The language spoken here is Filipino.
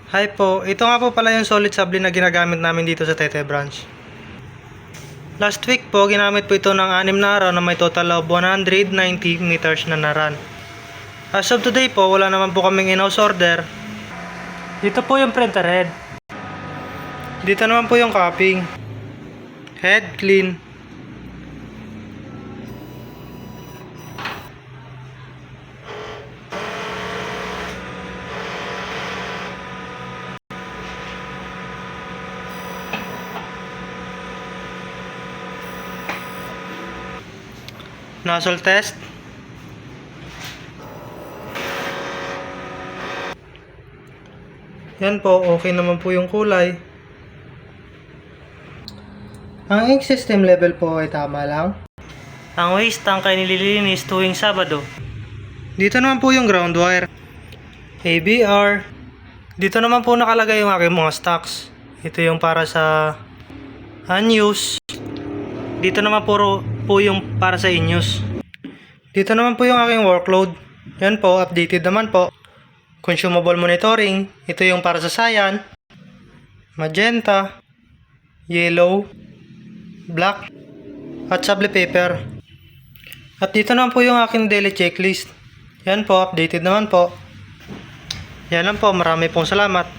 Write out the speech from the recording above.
Hi po, ito nga po pala yung solid sabli na ginagamit namin dito sa Taytay branch. Last week po, ginamit po ito ng 6 na araw na may total of 190 meters na naran. As of today po, wala naman po kaming in-house order. Dito po yung printer head. Dito naman po yung cupping. Head clean. Nozzle test. Yan po, okay naman po yung kulay. Ang ink system level po ay tama lang. Ang waste tank ay nililinis tuwing Sabado. Dito naman po yung ground wire. ABR. Dito naman po nakalagay yung aking mga stocks. Ito yung para sa unused. Dito naman po yung para sa in-use. Dito naman po yung aking workload. Yan po, updated naman po. Consumable monitoring. Ito yung para sa cyan, magenta, yellow, black, at sable paper. At dito naman po yung aking daily checklist. Yan po, updated naman po. Yan lang po, marami pong salamat.